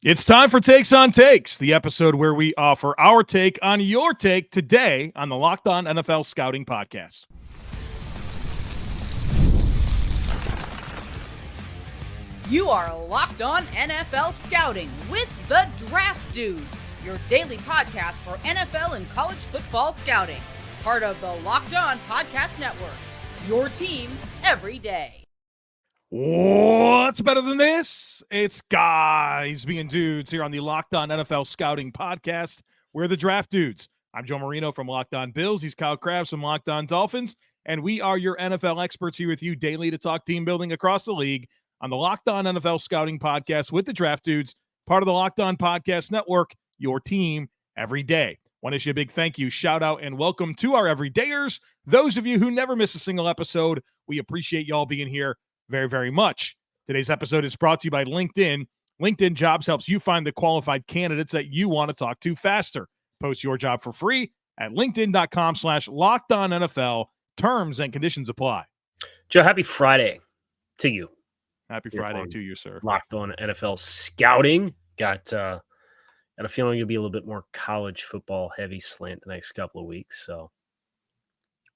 It's time for Takes on Takes, the episode where we offer our take on your take today on the Locked On NFL Scouting Podcast. You are Locked On NFL Scouting with the Draft Dudes, your daily podcast for NFL and college football scouting. Part of the Locked On Podcast Network, your team every day. What's better than this? It's guys being dudes here on the Locked On NFL Scouting Podcast. We're the Draft Dudes. I'm Joe Marino from Locked On Bills. He's Kyle Crabbs from Locked On Dolphins. And we are your NFL experts here with you daily to talk team building across the league on the Locked On NFL Scouting Podcast with the Draft Dudes, part of the Locked On Podcast Network, your team every day. Want to issue a big thank you, shout out, and welcome to our everydayers. Those of you who never miss a single episode, we appreciate y'all being here very, very much. Today's episode is brought to you by LinkedIn. LinkedIn Jobs helps you find the qualified candidates that you want to talk to faster. Post your job for free at linkedin.com/LockedOnNFL. Terms and conditions apply. Joe, happy Friday to you. Happy Friday to you, sir. Locked On NFL Scouting. Got a feeling you'll be a little bit more college football heavy slant the next couple of weeks. So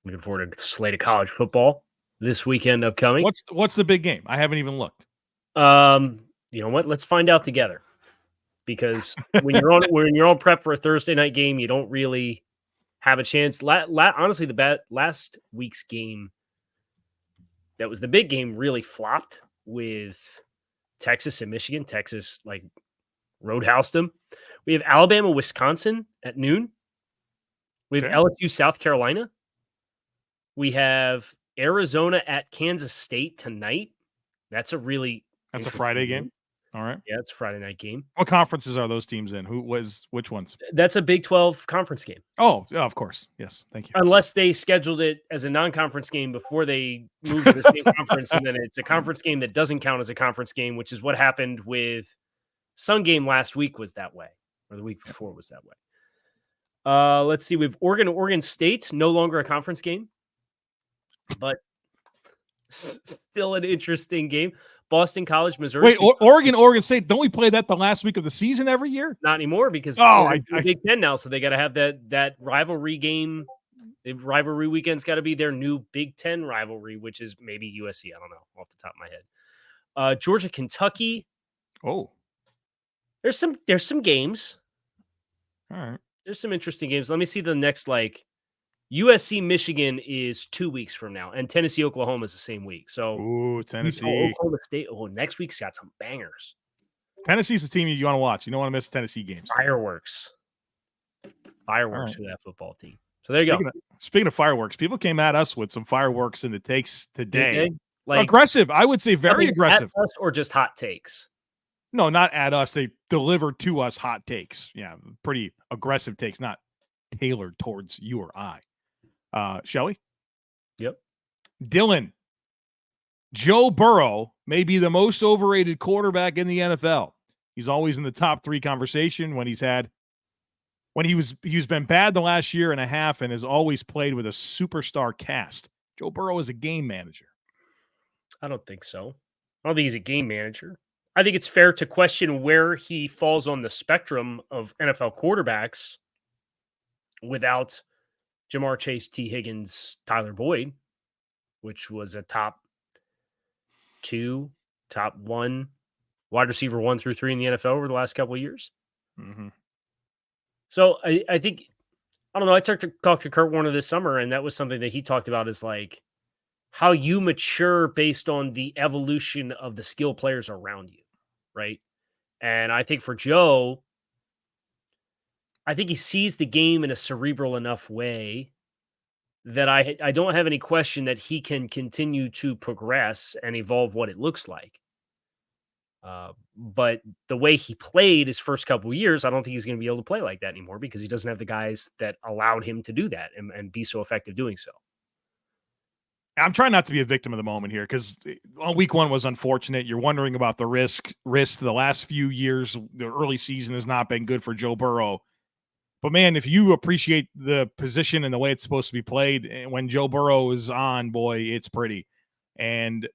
looking forward to the slate of college football this weekend upcoming. What's the big game? I haven't even looked. You know what? Let's find out together. Because when you're on prep for a Thursday night game, you don't really have a chance. Honestly, last week's game, that was the big game, really flopped with Texas and Michigan. Texas roadhoused them. We have Alabama, Wisconsin at noon. We have LSU, South Carolina. We have Arizona at Kansas State tonight. That's a Friday game. All right. Yeah, it's a Friday night game. What conferences are those teams in? Which ones? That's a Big 12 conference game. Oh, yeah, of course. Yes. Thank you. Unless they scheduled it as a non-conference game before they moved to the same conference, and then it's a conference game that doesn't count as a conference game, which is what happened with Sun game last week was that way, or the week before was that way. Let's see. We have Oregon State, no longer a conference game, but still an interesting game. Boston College, Missouri. Wait, Oregon State. Don't we play that the last week of the season every year? Not anymore because Big Ten now, so they got to have that rivalry game. The rivalry weekend's got to be their new Big Ten rivalry, which is maybe USC. I don't know off the top of my head. Georgia, Kentucky. Oh, there's some games. All right. There's some interesting games. Let me see the next USC, Michigan is 2 weeks from now, and Tennessee, Oklahoma is the same week. So, Tennessee, Oklahoma State. Oh, next week's got some bangers. Tennessee's the team you want to watch. You don't want to miss Tennessee games. Fireworks for that football team. So there you go. Speaking of fireworks, people came at us with some fireworks in the takes today. Like, aggressive, I would say, very aggressive. At us or just hot takes? No, not at us. They delivered to us hot takes. Yeah, pretty aggressive takes, not tailored towards you or I. Shelley? Yep. Dylan. Joe Burrow may be the most overrated quarterback in the NFL. He's always in the top 3 conversation when he's been bad the last year and a half and has always played with a superstar cast. Joe Burrow is a game manager. I don't think so. I don't think he's a game manager. I think it's fair to question where he falls on the spectrum of NFL quarterbacks without Jamar Chase, T. Higgins, Tyler Boyd, which was a top 2, top 1 wide receiver 1 through 3 in the NFL over the last couple of years. Mm-hmm. So I think, I don't know, I talked to Kurt Warner this summer, and that was something that he talked about is how you mature based on the evolution of the skill players around you, right? And I think for Joe, I think he sees the game in a cerebral enough way that I don't have any question that he can continue to progress and evolve what it looks like. But the way he played his first couple of years, I don't think he's going to be able to play like that anymore because he doesn't have the guys that allowed him to do that and be so effective doing so. I'm trying not to be a victim of the moment here because week 1 was unfortunate. You're wondering about the risk. The last few years, the early season has not been good for Joe Burrow. But, man, if you appreciate the position and the way it's supposed to be played, when Joe Burrow is on, boy, it's pretty. And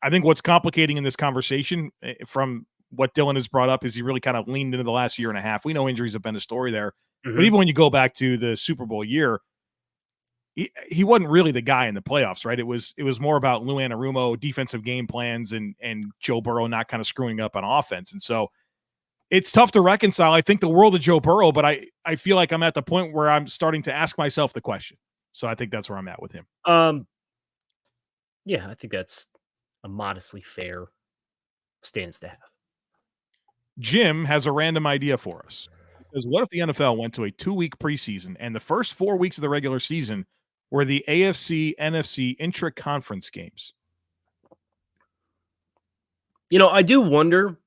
I think what's complicating in this conversation from what Dylan has brought up is he really kind of leaned into the last year and a half. We know injuries have been a story there, Mm-hmm. but even when you go back to the Super Bowl year, he wasn't really the guy in the playoffs, right? It was more about Lou Anarumo, defensive game plans, and Joe Burrow not kind of screwing up on offense. And so it's tough to reconcile. I think the world of Joe Burrow, but I feel like I'm at the point where I'm starting to ask myself the question. So I think that's where I'm at with him. Yeah, I think that's a modestly fair stance to have. Jim has a random idea for us. He says, what if the NFL went to a 2-week preseason and the first 4 weeks of the regular season were the AFC, NFC intra-conference games? I do wonder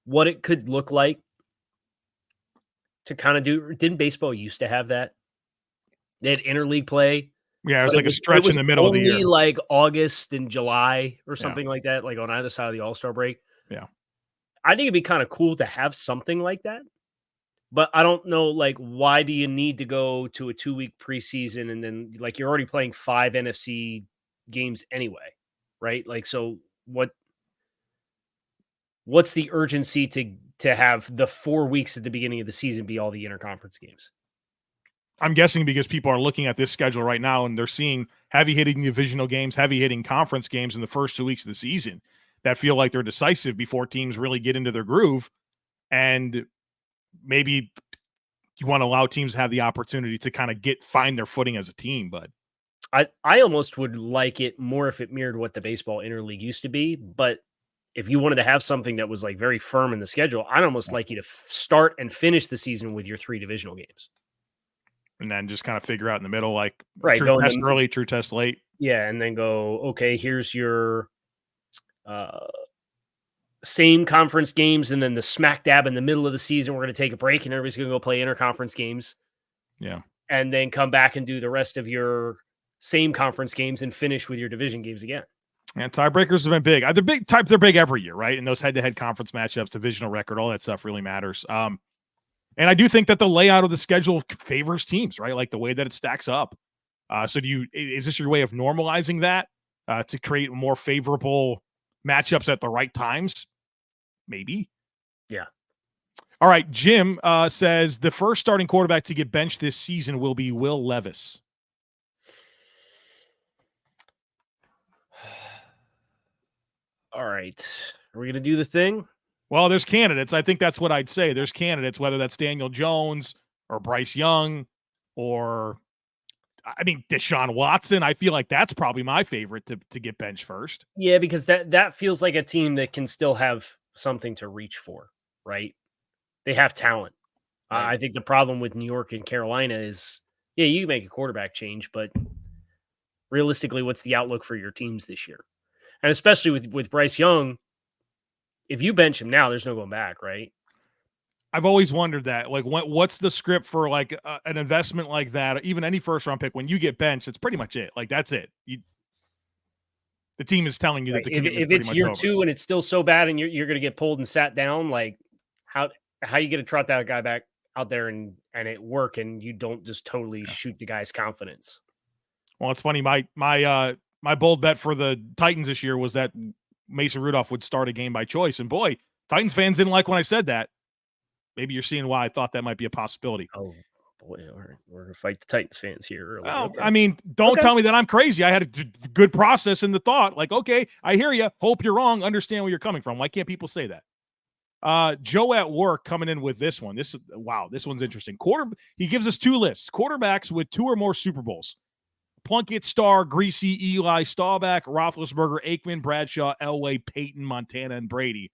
what it could look like to kind of do. Didn't baseball used to have that? They had interleague play. Yeah, it was like a stretch in the middle of the year. Only like August and July or something like that, like on either side of the All-Star break. Yeah. I think it'd be kind of cool to have something like that. But I don't know, like, why do you need to go to a 2-week preseason and then, like, you're already playing 5 NFC games anyway, right? Like, so what's the urgency to have the 4 weeks at the beginning of the season be all the interconference games? I'm guessing because people are looking at this schedule right now and they're seeing heavy-hitting divisional games, heavy-hitting conference games in the first 2 weeks of the season that feel like they're decisive before teams really get into their groove. And maybe you want to allow teams to have the opportunity to kind of find their footing as a team. But I almost would like it more if it mirrored what the baseball interleague used to be. But if you wanted to have something that was like very firm in the schedule, I'd almost like you to start and finish the season with your 3 divisional games. And then just kind of figure out in the middle, like true test early, true test late. Yeah. And then go, okay, here's your same conference games. And then the smack dab in the middle of the season, we're going to take a break and everybody's going to go play interconference games. Yeah. And then come back and do the rest of your same conference games and finish with your division games again. And tiebreakers have been big. They're big every year, right? And those head-to-head conference matchups, divisional record, all that stuff really matters. And I do think that the layout of the schedule favors teams, right? Like the way that it stacks up. So is this your way of normalizing that to create more favorable matchups at the right times? Maybe. Yeah. All right. Jim says the first starting quarterback to get benched this season will be Will Levis. All right. Are we going to do the thing? Well, there's candidates. I think that's what I'd say. There's candidates, whether that's Daniel Jones or Bryce Young or, Deshaun Watson. I feel like that's probably my favorite to get benched first. Yeah, because that feels like a team that can still have something to reach for, right? They have talent. Right. I think the problem with New York and Carolina is, yeah, you can make a quarterback change, but realistically, what's the outlook for your teams this year? And especially with Bryce Young, if you bench him now, there's no going back, right? I've always wondered that. Like, what's the script for like an investment like that? Even any first round pick, when you get benched, it's pretty much it. Like, that's it. The team is telling you that the if it's year 2 and it's still so bad, and you're going to get pulled and sat down, like how you get to trot that guy back out there and it work, and you don't just totally shoot the guy's confidence. Well, it's funny. My bold bet for the Titans this year was that Mason Rudolph would start a game by choice. And boy, Titans fans didn't like when I said that. Maybe you're seeing why I thought that might be a possibility. Oh, boy. All right. We're going to fight the Titans fans here early. Well, okay. Don't tell me that I'm crazy. I had a good process in the thought. Like, okay, I hear you. Hope you're wrong. Understand where you're coming from. Why can't people say that? Joe at work coming in with this one. This one's interesting. He gives us 2 lists. Quarterbacks with 2 or more Super Bowls. Plunkett, Starr, Greasy, Eli, Staubach, Roethlisberger, Aikman, Bradshaw, Elway, Peyton, Montana, and Brady.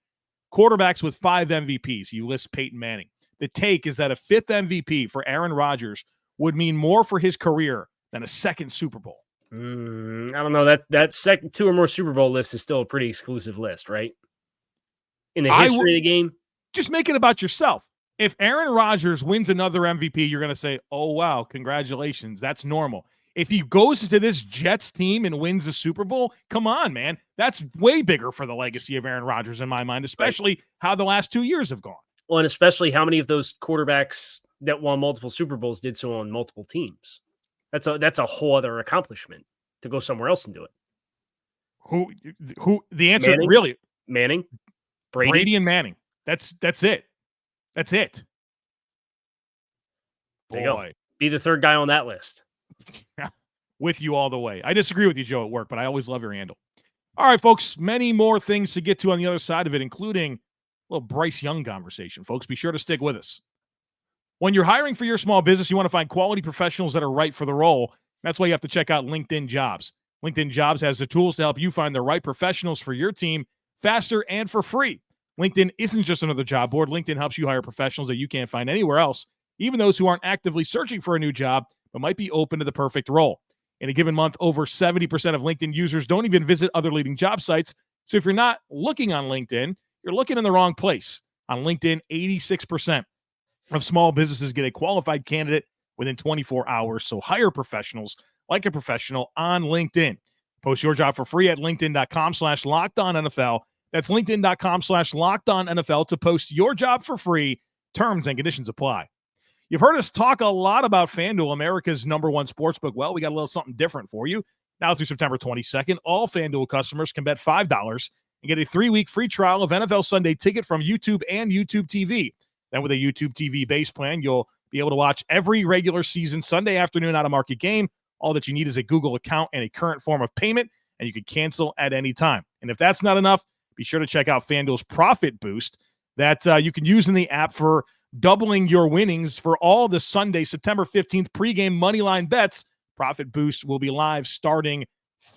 Quarterbacks with 5 MVPs. He lists Peyton Manning. The take is that a 5th MVP for Aaron Rodgers would mean more for his career than a 2nd Super Bowl. I don't know. That second 2 or more Super Bowl list is still a pretty exclusive list, right? In the history of the game. Just make it about yourself. If Aaron Rodgers wins another MVP, you're going to say, oh, wow, congratulations. That's normal. If he goes to this Jets team and wins a Super Bowl, come on, man. That's way bigger for the legacy of Aaron Rodgers in my mind, especially how the last 2 years have gone. Well, and especially how many of those quarterbacks that won multiple Super Bowls did so on multiple teams. That's a whole other accomplishment to go somewhere else and do it. Who the answer Manning, really? Manning, Brady and Manning. That's it. That's it. There you go. Be the third guy on that list. With you all the way. I disagree with you, Joe, at work, but I always love your handle. All right, folks, many more things to get to on the other side of it, including a little Bryce Young conversation. Folks, be sure to stick with us. When you're hiring for your small business, you want to find quality professionals that are right for the role. That's why you have to check out LinkedIn Jobs. LinkedIn Jobs has the tools to help you find the right professionals for your team faster and for free. LinkedIn isn't just another job board. LinkedIn helps you hire professionals that you can't find anywhere else, even those who aren't actively searching for a new job but might be open to the perfect role. In a given month, over 70% of LinkedIn users don't even visit other leading job sites. So if you're not looking on LinkedIn, you're looking in the wrong place. On LinkedIn, 86% of small businesses get a qualified candidate within 24 hours. So hire professionals like a professional on LinkedIn. Post your job for free at linkedin.com/LockedOnNFL. That's linkedin.com/LockedOnNFL to post your job for free. Terms and conditions apply. You've heard us talk a lot about FanDuel, America's #1 sportsbook. Well, we got a little something different for you. Now through September 22nd, all FanDuel customers can bet $5 and get a 3-week free trial of NFL Sunday Ticket from YouTube and YouTube TV. Then with a YouTube TV base plan, you'll be able to watch every regular season Sunday afternoon at a market game. All that you need is a Google account and a current form of payment, and you can cancel at any time. And if that's not enough, be sure to check out FanDuel's Profit Boost that you can use in the app for doubling your winnings for all the Sunday, September 15th pregame moneyline bets. Profit Boost will be live starting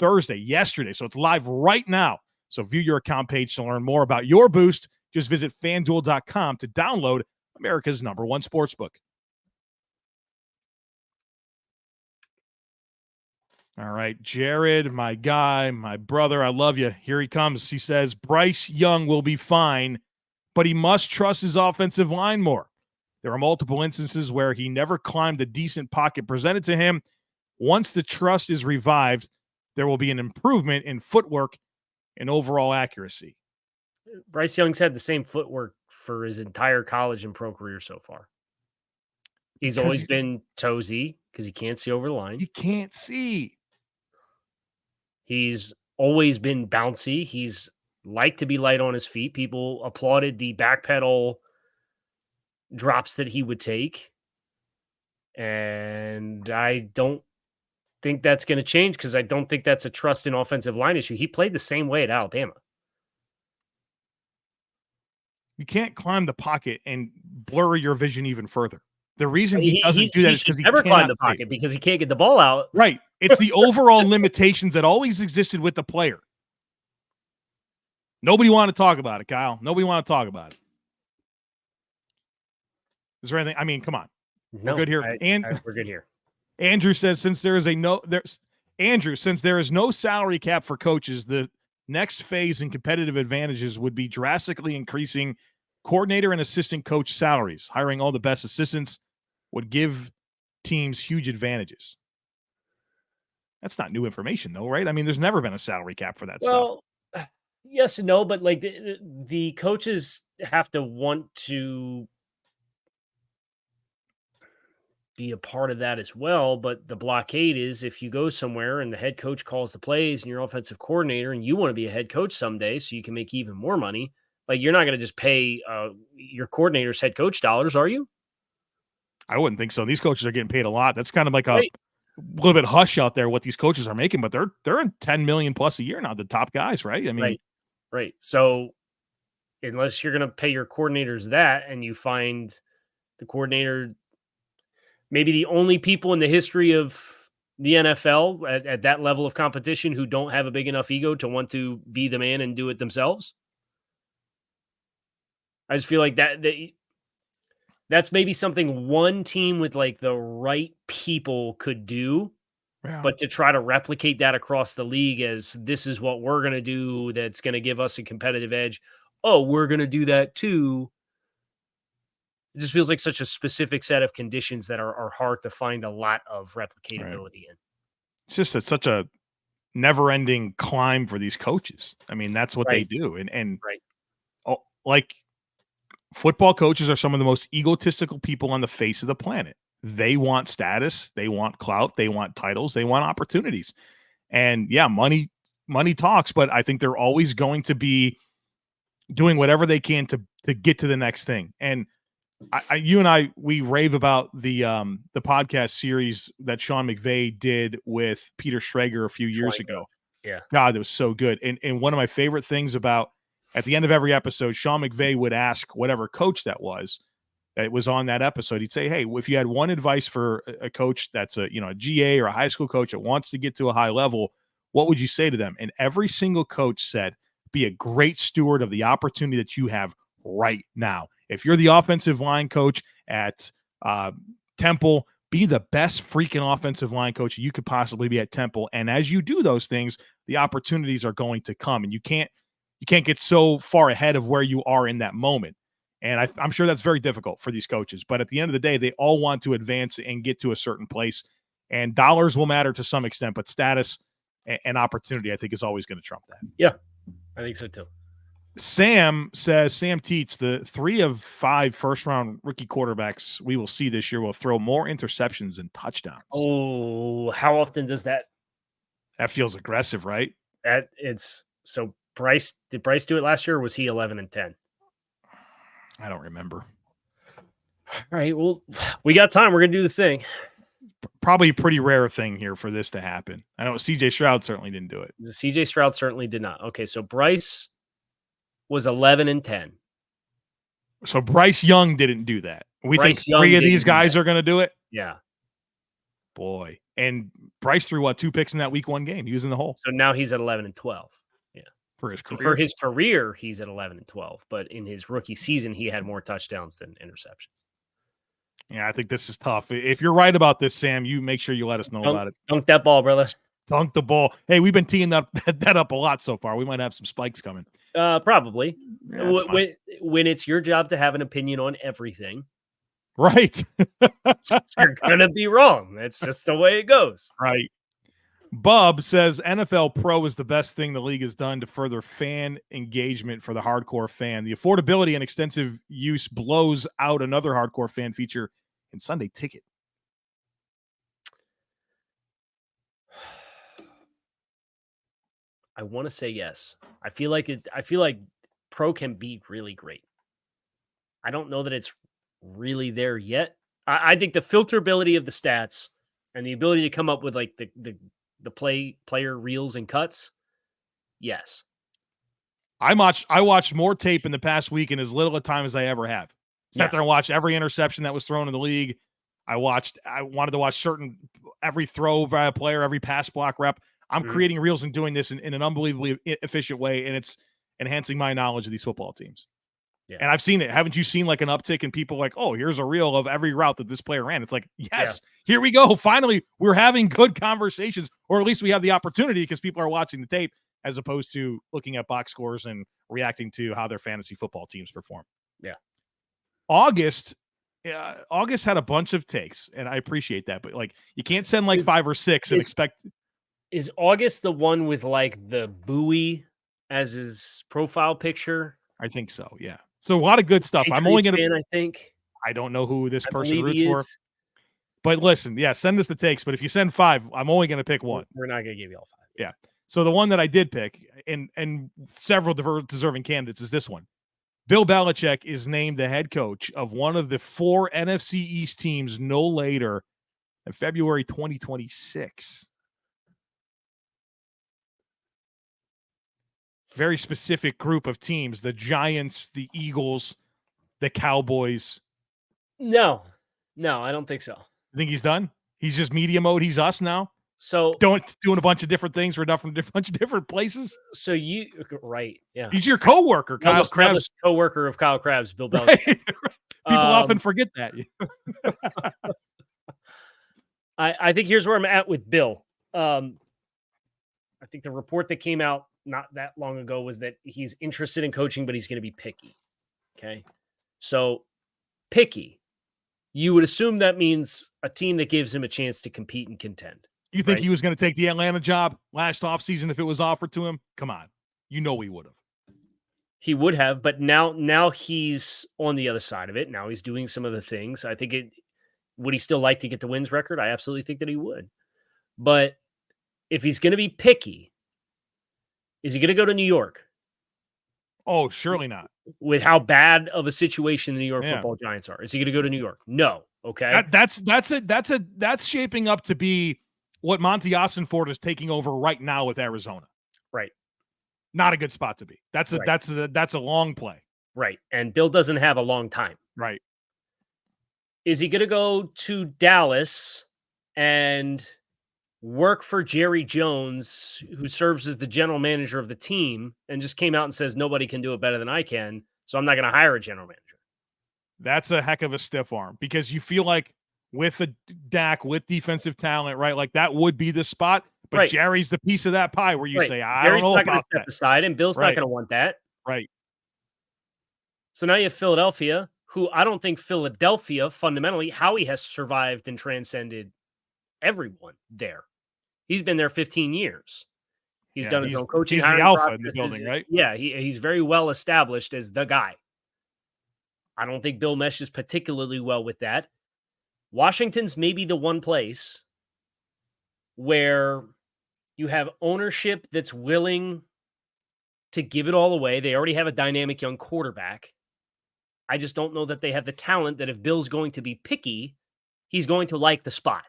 yesterday. So it's live right now. So view your account page to learn more about your boost. Just visit FanDuel.com to download America's #1 sportsbook. All right, Jared, my guy, my brother, I love you. Here he comes. He says, Bryce Young will be fine, but he must trust his offensive line more. There are multiple instances where he never climbed the decent pocket presented to him. Once the trust is revived, there will be an improvement in footwork and overall accuracy. Bryce Young's had the same footwork for his entire college and pro career so far. He's always been toesy because he can't see over the line. He can't see. He's always been bouncy. He's liked to be light on his feet. People applauded the backpedal drops that he would take. And I don't think that's going to change because I don't think that's a trust in offensive line issue. He played the same way at Alabama. You can't climb the pocket and blur your vision even further. The reason he doesn't do that is because he never climbed the pocket because he can't get the ball out. Right. It's the overall limitations that always existed with the player. Nobody wanted to talk about it, Kyle. Nobody wanted to talk about it. Is there anything? I mean, come on. No, we're good here. We're good here. Andrew says, since there is no salary cap for coaches, the next phase in competitive advantages would be drastically increasing coordinator and assistant coach salaries. Hiring all the best assistants would give teams huge advantages. That's not new information, though, right? I mean, there's never been a salary cap for that stuff. Yes and no, but like the coaches have to want to be a part of that as well. But the blockade is if you go somewhere and the head coach calls the plays and you're offensive coordinator and you want to be a head coach someday so you can make even more money, like you're not going to just pay your coordinator's head coach dollars, are you? I wouldn't think so. These coaches are getting paid a lot. That's kind of like a little bit hush out there what these coaches are making, but they're in 10 million plus a year now, the top guys, right? I mean, right. So unless you're going to pay your coordinators that and you find the coordinator, maybe the only people in the history of the NFL at that level of competition who don't have a big enough ego to want to be the man and do it themselves. I just feel like that's maybe something one team with like the right people could do, but to try to replicate that across the league as this is what we're going to do that's going to give us a competitive edge. Oh, we're going to do that too. It just feels like such a specific set of conditions that are hard to find a lot of replicatability in. It's just such a never-ending climb for these coaches. I mean, that's what they do. And like football coaches are some of the most egotistical people on the face of the planet. They want status, they want clout, they want titles, they want opportunities. And yeah, money talks, but I think they're always going to be doing whatever they can to get to the next thing. And you and I, we rave about the podcast series that Sean McVay did with Peter Schrager a few years ago. Yeah. God, it was so good. And one of my favorite things about at the end of every episode, Sean McVay would ask whatever coach that was on that episode. He'd say, hey, if you had one advice for a coach that's a GA or a high school coach that wants to get to a high level, what would you say to them? And every single coach said, be a great steward of the opportunity that you have right now. If you're the offensive line coach at Temple, be the best freaking offensive line coach you could possibly be at Temple. And as you do those things, the opportunities are going to come, and you can't get so far ahead of where you are in that moment. And I'm sure that's very difficult for these coaches. But at the end of the day, they all want to advance and get to a certain place. And dollars will matter to some extent, but status and opportunity, I think, is always going to trump that. Yeah, I think so too. Sam Teets, the 3 of 5 first-round rookie quarterbacks we will see this year will throw more interceptions than touchdowns. Oh, how often does that? That feels aggressive, right? So Bryce, did Bryce do it last year, or was he 11 and 10? I don't remember. All right, well, we got time. We're going to do the thing. Probably a pretty rare thing here for this to happen. I know CJ Stroud certainly didn't do it. The CJ Stroud certainly did not. Okay, so Bryce was 11 and 10. So Bryce Young didn't do that. We Bryce think 3 of these guys are going to do it? Yeah. Boy. And Bryce threw, 2 picks in that week 1 game. He was in the hole. So now he's at 11 and 12. Yeah. For his career. So for his career, he's at 11 and 12. But in his rookie season, he had more touchdowns than interceptions. Yeah, I think this is tough. If you're right about this, Sam, you make sure you let us know about it. Dunk that ball, brother. Dunk the ball. Hey, we've been teeing that up a lot so far. We might have some spikes coming. Probably. Yeah, when it's your job to have an opinion on everything. Right. You're going to be wrong. That's just the way it goes. Right. Bub says NFL Pro is the best thing the league has done to further fan engagement for the hardcore fan. The affordability and extensive use blows out another hardcore fan feature in Sunday Ticket. I want to say yes. I feel like Pro can be really great. I don't know that it's really there yet. I think the filterability of the stats and the ability to come up with like the player reels and cuts. Yes. I watched more tape in the past week in as little a time as I ever have. Sat there and watched every interception that was thrown in the league. I wanted to watch every throw by a player, every pass block rep. I'm creating reels and doing this in an unbelievably efficient way, and it's enhancing my knowledge of these football teams. Yeah. And I've seen it. Haven't you seen like an uptick in people like, oh, here's a reel of every route that this player ran? It's like, yes, Here we go. Finally, we're having good conversations, or at least we have the opportunity because people are watching the tape as opposed to looking at box scores and reacting to how their fantasy football teams perform. Yeah. August had a bunch of takes, and I appreciate that. But like, you can't send like 5 or 6 and expect. Is August the one with like the buoy as his profile picture? I think so. Yeah. So a lot of good stuff. I'm only going to. I think. I don't know who this person roots for. But listen, send us the takes. But if you send 5, I'm only going to pick 1. We're not going to give you all 5. Yeah. So the one that I did pick, and several deserving candidates, is this one. Bill Belichick is named the head coach of one of the 4 NFC East teams no later than February 2026. Very specific group of teams: the Giants, the Eagles, the Cowboys. No, I don't think so. You think he's done? He's just media mode. He's us now. So doing a bunch of different things for a bunch of different places. So right, yeah. He's your coworker, Kyle Crabbs. Coworker of Kyle Crabbs, Bill Belichick. Right. People often forget that. I think here's where I'm at with Bill. I think the report that came out not that long ago was that he's interested in coaching, but he's going to be picky. Okay. So picky, you would assume that means a team that gives him a chance to compete and contend. You think he was going to take the Atlanta job last offseason if it was offered to him? Come on. You know he would have. He would have, but now he's on the other side of it. Now he's doing some of the things. I think would he still like to get the wins record? I absolutely think that he would. But if he's going to be picky, is he going to go to New York? Oh, surely not. With how bad of a situation the New York Football Giants are. Is he going to go to New York? No. Okay. That's shaping up to be what Monty Ossenford is taking over right now with Arizona. Right. Not a good spot to be. That's a long play. Right. And Bill doesn't have a long time. Right. Is he going to go to Dallas and work for Jerry Jones, who serves as the general manager of the team, and just came out and says, nobody can do it better than I can, so I'm not going to hire a general manager? That's a heck of a stiff arm, because you feel like with the Dak, with defensive talent, right? Like that would be the spot, but right. Jerry's the piece of that pie where you say, I Jerry's don't know not about step that. Aside, and Bill's not going to want that. Right. So now you have Philadelphia, who I don't think Philadelphia, fundamentally, Howie has survived and transcended everyone there. He's been there 15 years. He's done his own coaching. He's the alpha in the building, right? Yeah, he's very well established as the guy. I don't think Bill meshes particularly well with that. Washington's maybe the one place where you have ownership that's willing to give it all away. They already have a dynamic young quarterback. I just don't know that they have the talent that if Bill's going to be picky, he's going to like the spot.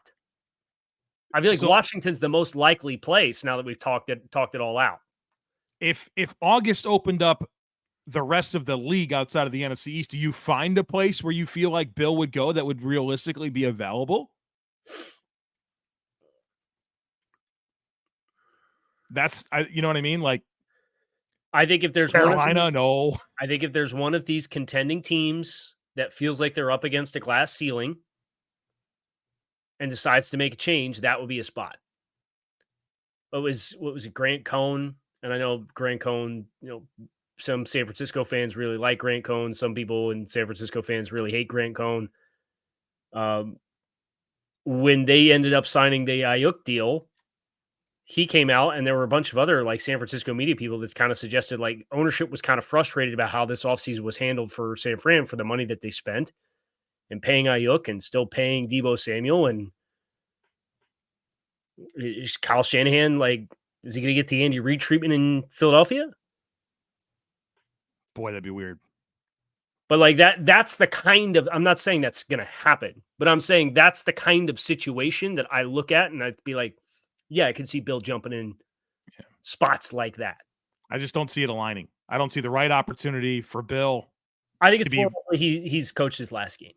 I feel like Washington's the most likely place now that we've talked it all out. If August opened up the rest of the league outside of the NFC East, do you find a place where you feel like Bill would go that would realistically be available? You know what I mean? Like, I think if there's Carolina, I think if there's one of these contending teams that feels like they're up against a glass ceiling and decides to make a change, that would be a spot. What was it, Grant Cohn? And I know Grant Cohn, some San Francisco fans really like Grant Cohn. Some people in San Francisco fans really hate Grant Cohn. When they ended up signing the Ayuk deal, he came out and there were a bunch of other like San Francisco media people that kind of suggested like ownership was kind of frustrated about how this offseason was handled for San Fran for the money that they spent and paying Ayuk and still paying Deebo Samuel. And is Kyle Shanahan, like, is he going to get the Andy Reid treatment in Philadelphia? Boy, that'd be weird. But like that's the kind of, I'm not saying that's going to happen, but I'm saying that's the kind of situation that I look at and I'd be like, yeah, I can see Bill jumping in spots like that. I just don't see it aligning. I don't see the right opportunity for Bill. I think it's more he's coached his last game.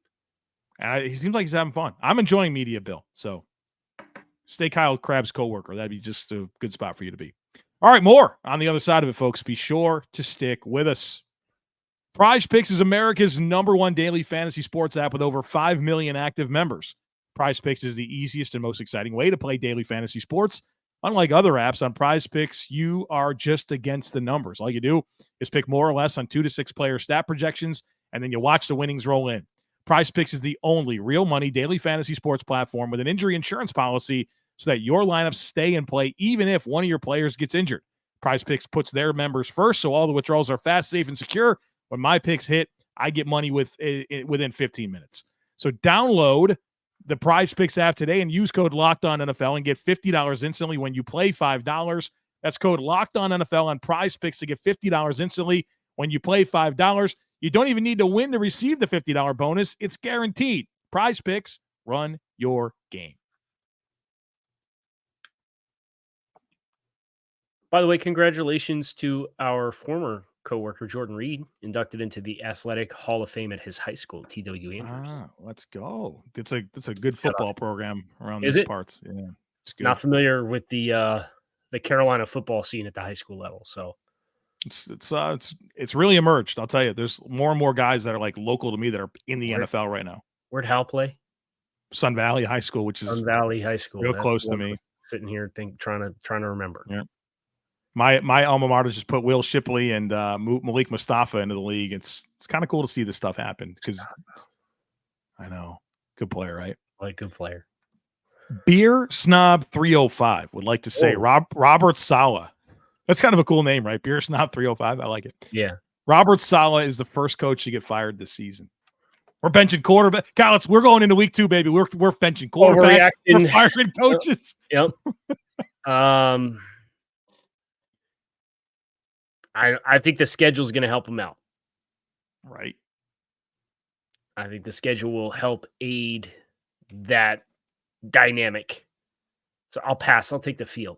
He seems like he's having fun. I'm enjoying media, Bill. So stay Kyle Crabbs' coworker. That'd be just a good spot for you to be. All right, more on the other side of it, folks. Be sure to stick with us. PrizePicks is America's #1 daily fantasy sports app with over 5 million active members. PrizePicks is the easiest and most exciting way to play daily fantasy sports. Unlike other apps, on PrizePicks, you are just against the numbers. All you do is pick more or less on 2 to 6 player stat projections, and then you watch the winnings roll in. PrizePicks is the only real money daily fantasy sports platform with an injury insurance policy so that your lineups stay in play even if one of your players gets injured. PrizePicks puts their members first, so all the withdrawals are fast, safe, and secure. When my picks hit, I get money within 15 minutes. So download the PrizePicks app today and use code LOCKEDONNFL and get $50 instantly when you play $5. That's code LOCKEDONNFL on PrizePicks to get $50 instantly when you play $5. You don't even need to win to receive the $50 bonus. It's guaranteed. PrizePicks, run your game. By the way, congratulations to our former coworker, Jordan Reed, inducted into the Athletic Hall of Fame at his high school, TW Andrews. Let's go. It's a good football program around these parts. Yeah, it's good. Not familiar with the Carolina football scene at the high school level, so it's really emerged. I'll tell you, there's more and more guys that are like local to me that are in the NFL right now. Where'd Hal play? Sun Valley High School, which is Sun Valley High School, real close to me. Sitting here trying to remember. Yeah. My alma mater just put Will Shipley and Malik Mustafa into the league. It's kind of cool to see this stuff happen because I know, good player, right? Like good player. Beer Snob 305 would like to say Robert Saleh. That's kind of a cool name, right? Beer Snob 305. I like it. Yeah. Robert Saleh is the first coach to get fired this season. We're benching quarterback. Kyle, we're going into week 2, baby. We're benching quarterbacks. We're firing coaches. Yep. I think the schedule is going to help them out. Right. I think the schedule will help aid that dynamic. So I'll pass. I'll take the field.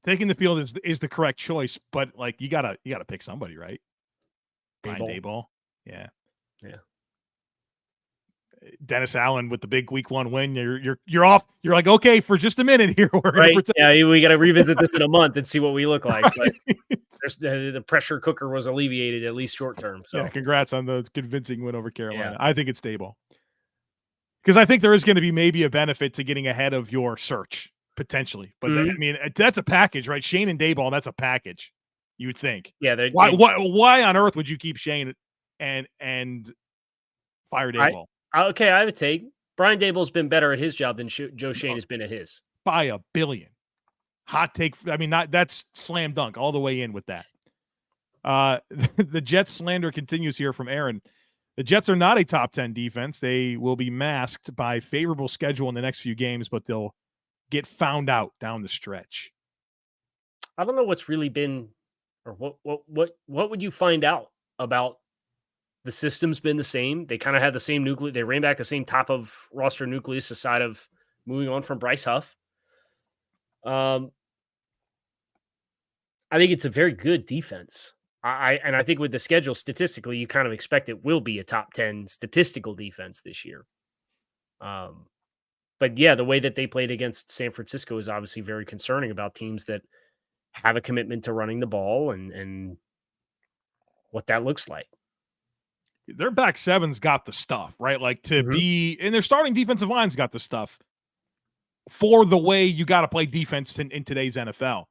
Taking the field is the correct choice, but like you gotta pick somebody, right? Brian Daboll. Yeah. Dennis Allen with the big week 1 win. You're off. You're like, okay, for just a minute here. We're right. Pretend. Yeah, we got to revisit this in a month and see what we look like. But the pressure cooker was alleviated, at least short term. So yeah, congrats on the convincing win over Carolina. Yeah. I think it's Daboll. Because I think there is going to be maybe a benefit to getting ahead of your search, potentily. But I mean, that's a package, right? Shane and Daboll, that's a package, you would think. Yeah. Why on earth would you keep Shane and fire Daboll? Okay, I would take Brian Daboll's been better at his job than Joe Shane has been at his. By a billion. Hot take. I mean, that's slam dunk all the way in with that. The Jets slander continues here from Aaron. The Jets are not a top 10 defense. They will be masked by favorable schedule in the next few games, but they'll get found out down the stretch. I don't know what's really been, or what would you find out about? The system's been the same. They kind of had the same nucleus. They ran back the same top of roster nucleus aside of moving on from Bryce Huff. I think it's a very good defense. I think with the schedule, statistically, you kind of expect it will be a top 10 statistical defense this year. But yeah, the way that they played against San Francisco is obviously very concerning about teams that have a commitment to running the ball and what that looks like. Their back seven's got the stuff, right? Like to be, and their starting defensive line's got the stuff for the way you got to play defense in today's NFL.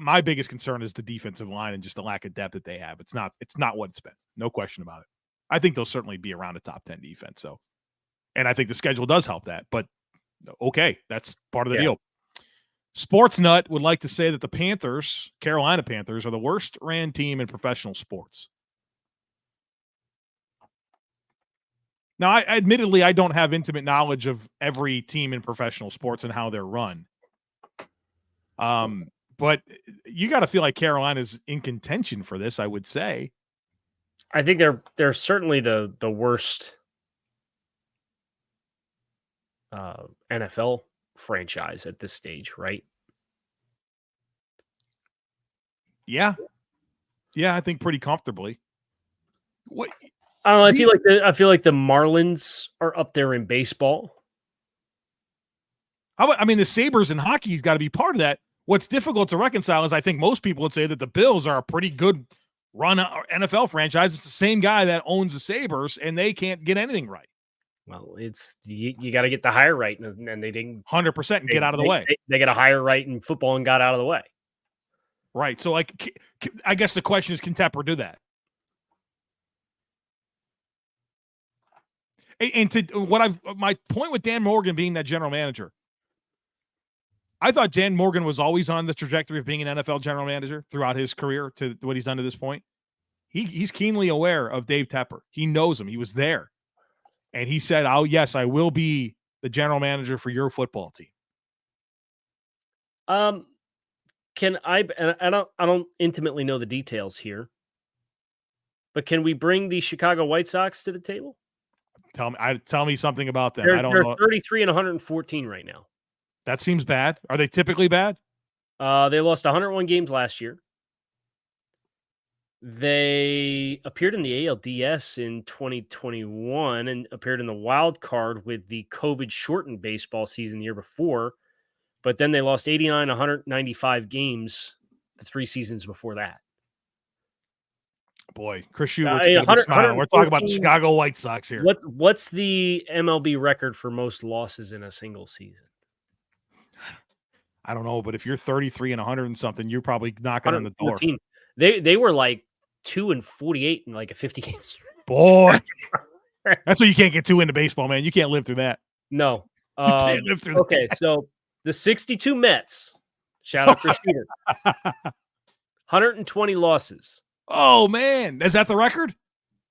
My biggest concern is the defensive line and just the lack of depth that they have. It's not what it's been. No question about it. I think they'll certainly be around a top 10 defense. So, and I think the schedule does help that, but okay, that's part of the deal. Sports Nut would like to say that the Carolina Panthers, are the worst ran team in professional sports. Now, admittedly, I don't have intimate knowledge of every team in professional sports and how they're run. But you got to feel like Carolina's in contention for this, I would say. I think they're certainly the worst NFL franchise at this stage, right? Yeah, I think pretty comfortably. What? I don't know. I feel like the Marlins are up there in baseball. I mean, the Sabres in hockey's got to be part of that. What's difficult to reconcile is I think most people would say that the Bills are a pretty good run NFL franchise. It's the same guy that owns the Sabres, and they can't get anything right. Well, it's you got to get the hire right, and they didn't 100% and get out of the way. They got a hire right in football and got out of the way. Right. So, like, I guess the question is, can Tepper do that? And my point with Dan Morgan being that general manager, I thought Dan Morgan was always on the trajectory of being an NFL general manager throughout his career to what he's done to this point. He's keenly aware of Dave Tepper. He knows him. He was there. And he said, "Oh, yes, I will be the general manager for your football team." Can I don't intimately know the details here, but can we bring the Chicago White Sox to the table? Tell me something about them. I don't know. 33 and 114 right now. That seems bad. Are they typically bad? They lost 101 games last year. They appeared in the ALDS in 2021 and appeared in the wild card with the COVID shortened baseball season the year before. But then they lost 89, 195 games the 3 seasons before that. Boy, Chris Schubert's got a smile. We're talking about the Chicago White Sox here. What's the MLB record for most losses in a single season? I don't know, but if you're 33 and 100 and something, you're probably knocking on the door. They were like 2 and 48 in like a 50 games. Boy, that's why you can't get too into baseball, man. You can't live through that. No, you can't live through okay, that. So the 62 Mets. Shout out Chris Schubert. 120 losses. Oh man, is that the record?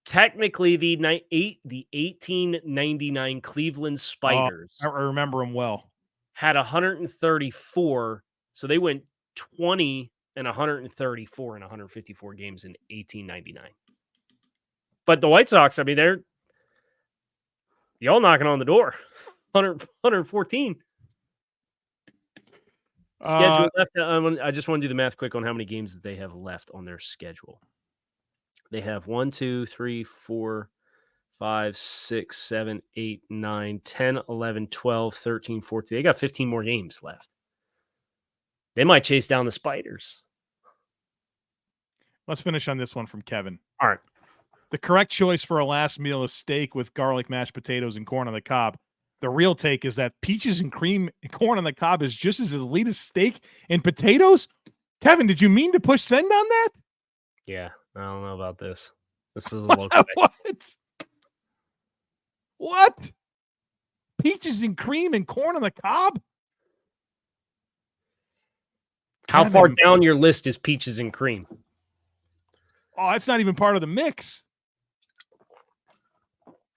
Technically, the 1899 Cleveland Spiders. I remember them well. Had 134, so they went 20 and 134 and 154 games in 1899. But the White Sox, I mean, they're y'all knocking on the door. 114. Schedule left. I just want to do the math quick on how many games that they have left on their schedule. They have 1, 2, 3, 4, 5, 6, 7, 8, 9, 10, 11, 12, 13, 14. They got 15 more games left. They might chase down the Spiders. Let's finish on this one from Kevin. All right. The correct choice for a last meal is steak with garlic, mashed potatoes, and corn on the cob. The real take is that peaches and cream and corn on the cob is just as elite as steak and potatoes. Kevin, did you mean to push send on that? Yeah, I don't know about this. This is a little What? Peaches and cream and corn on the cob? How far down your list is peaches and cream? Oh, that's not even part of the mix.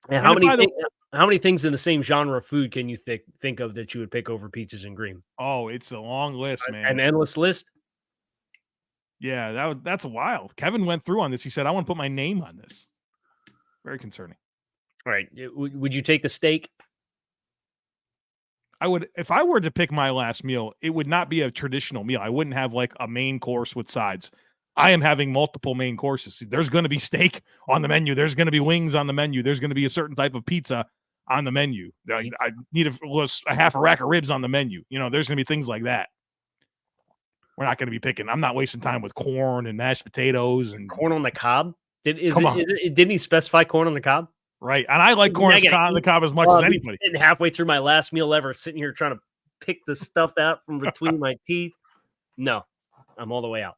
And how many things in the same genre of food can you think of that you would pick over peaches and cream? Oh, it's a long list, man. An endless list? Yeah, that's wild. Kevin went through on this. He said, I want to put my name on this. Very concerning. All right. Would you take the steak? I would, if I were to pick my last meal, it would not be a traditional meal. I wouldn't have like a main course with sides. I am having multiple main courses. There's going to be steak on the menu. There's going to be wings on the menu. There's going to be a certain type of pizza on the menu. I need a half a rack of ribs on the menu. You know, there's going to be things like that. We're not going to be picking. I'm not wasting time with corn and mashed potatoes and corn on the cob. Didn't he specify corn on the cob? Right. And I like corn on the cob as much as anybody. Sitting halfway through my last meal ever, sitting here trying to pick the stuff out from between my teeth. No, I'm all the way out.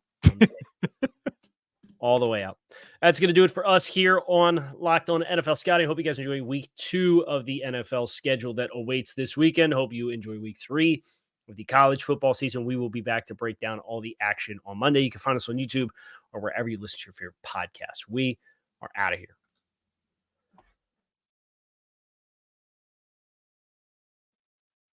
All the way out. That's going to do it for us here on Locked On NFL Scouting. Hope you guys enjoy week 2 of the NFL schedule that awaits this weekend. Hope you enjoy week 3 of the college football season. We will be back to break down all the action on Monday. You can find us on YouTube or wherever you listen to your favorite podcast. We are out of here.